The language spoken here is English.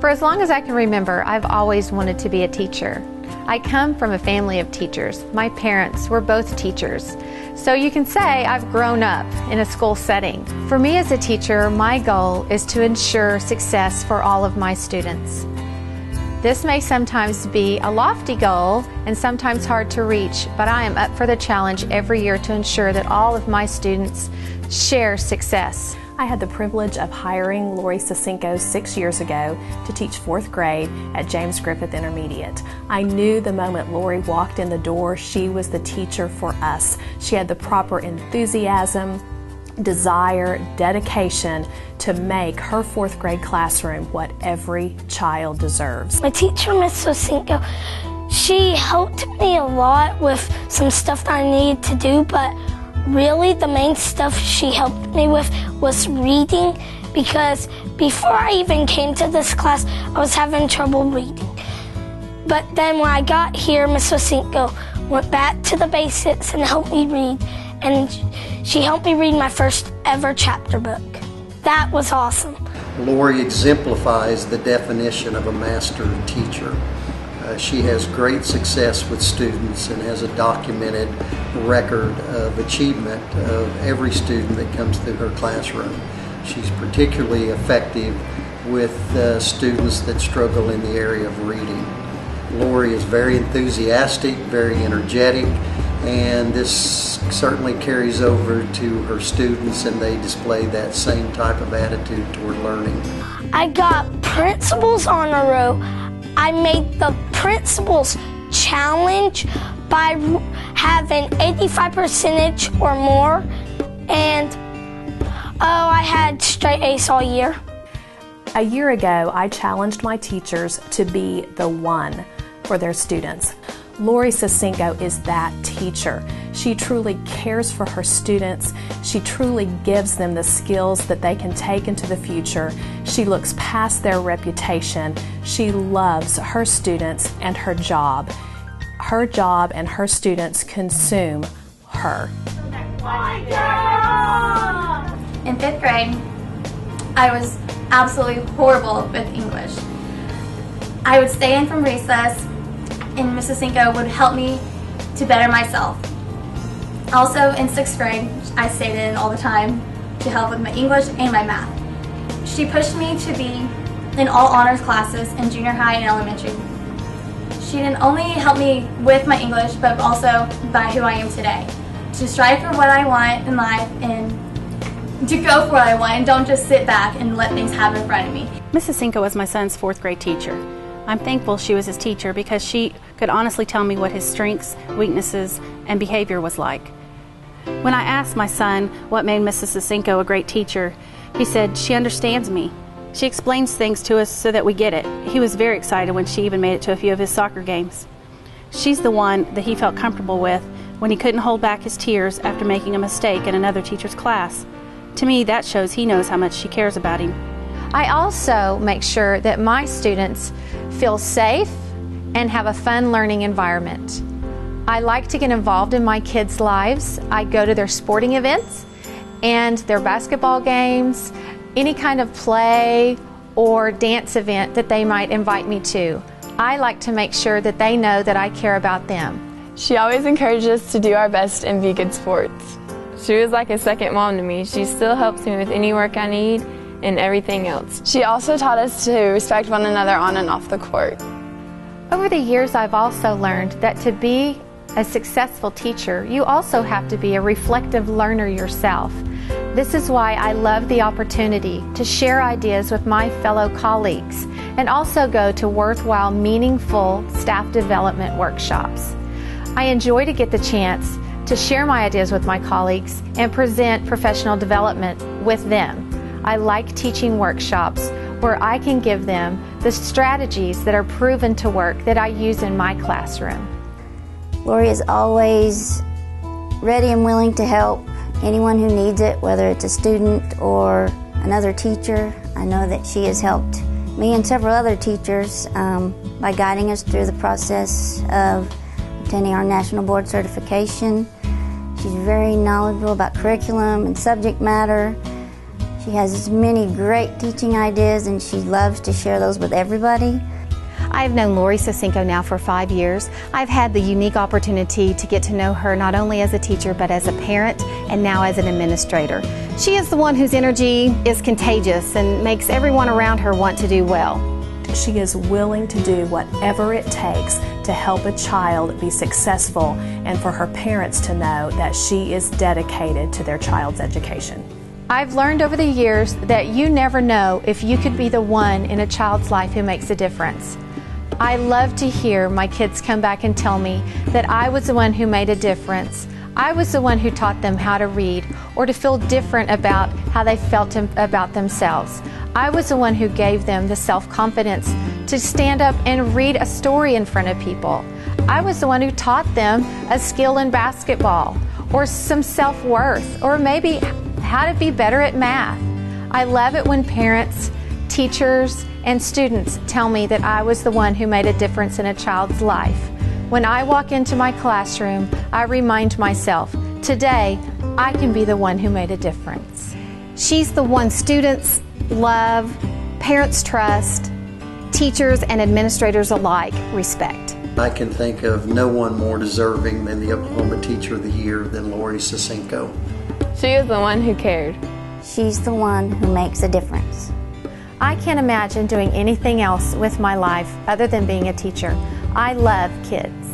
For as long as I can remember, I've always wanted to be a teacher. I come from a family of teachers. My parents were both teachers. So you can say I've grown up in a school setting. For me as a teacher, my goal is to ensure success for all of my students. This may sometimes be a lofty goal and sometimes hard to reach, but I am up for the challenge every year to ensure that all of my students share success. I had the privilege of hiring Lori Sosenko 6 years ago to teach 4th grade at James Griffith Intermediate. I knew the moment Lori walked in the door, she was the teacher for us. She had the proper enthusiasm, desire, dedication to make her 4th grade classroom what every child deserves. My teacher, Miss Sosenko, she helped me a lot with some stuff that I needed to do, but really the main stuff she helped me with was reading, because before I even came to this class, I was having trouble reading. But then when I got here, Miss Sosenko went back to the basics and helped me read, and she helped me read my first ever chapter book. That was awesome. Lori exemplifies the definition of a master teacher. She has great success with students and has a documented record of achievement of every student that comes through her classroom. She's particularly effective with students that struggle in the area of reading. Lori is very enthusiastic, very energetic, and this certainly carries over to her students, and they display that same type of attitude toward learning. I got Principals on a Row. I made the Principals Challenge by having 85% or more, and I had straight A's all year. A year ago, I challenged my teachers to be the one for their students. Lori Sosenko is that teacher. She truly cares for her students. She truly gives them the skills that they can take into the future. She looks past their reputation. She loves her students and her job. Her job and her students consume her. In 5th grade, I was absolutely horrible with English. I would stay in from recess, and Miss Sosenko would help me to better myself. Also in 6th grade, I stayed in all the time to help with my English and my math. She pushed me to be in all honors classes in junior high and elementary. She didn't only help me with my English, but also by who I am today. To strive for what I want in life and to go for what I want, and don't just sit back and let things happen in front of me. Miss Sosenko was my son's 4th grade teacher. I'm thankful she was his teacher because she could honestly tell me what his strengths, weaknesses, and behavior was like. When I asked my son what made Mrs. Sosenko a great teacher, he said, "She understands me. She explains things to us so that we get it." He was very excited when she even made it to a few of his soccer games. She's the one that he felt comfortable with when he couldn't hold back his tears after making a mistake in another teacher's class. To me, that shows he knows how much she cares about him. I also make sure that my students feel safe and have a fun learning environment. I like to get involved in my kids' lives. I go to their sporting events and their basketball games, any kind of play or dance event that they might invite me to. I like to make sure that they know that I care about them. She always encouraged us to do our best and be good sports. She was like a second mom to me. She still helps me with any work I need and everything else. She also taught us to respect one another on and off the court. Over the years, I've also learned that to be a successful teacher, you also have to be a reflective learner yourself. This is why I love the opportunity to share ideas with my fellow colleagues and also go to worthwhile, meaningful staff development workshops. I enjoy to get the chance to share my ideas with my colleagues and present professional development with them. I like teaching workshops where I can give them the strategies that are proven to work that I use in my classroom. Lori is always ready and willing to help anyone who needs it, whether it's a student or another teacher. I know that she has helped me and several other teachers by guiding us through the process of obtaining our National Board certification. She's very knowledgeable about curriculum and subject matter. She has many great teaching ideas and she loves to share those with everybody. I've known Lori Sosenko now for 5 years. I've had the unique opportunity to get to know her not only as a teacher but as a parent and now as an administrator. She is the one whose energy is contagious and makes everyone around her want to do well. She is willing to do whatever it takes to help a child be successful and for her parents to know that she is dedicated to their child's education. I've learned over the years that you never know if you could be the one in a child's life who makes a difference. I love to hear my kids come back and tell me that I was the one who made a difference. I was the one who taught them how to read or to feel different about how they felt about themselves. I was the one who gave them the self-confidence to stand up and read a story in front of people. I was the one who taught them a skill in basketball or some self-worth or maybe how to be better at math. I love it when parents, teachers, and students tell me that I was the one who made a difference in a child's life. When I walk into my classroom, I remind myself, today I can be the one who made a difference. She's the one students love, parents trust, teachers and administrators alike respect. I can think of no one more deserving than the Oklahoma Teacher of the Year than Lori Sosenko. She is the one who cared. She's the one who makes a difference. I can't imagine doing anything else with my life other than being a teacher. I love kids.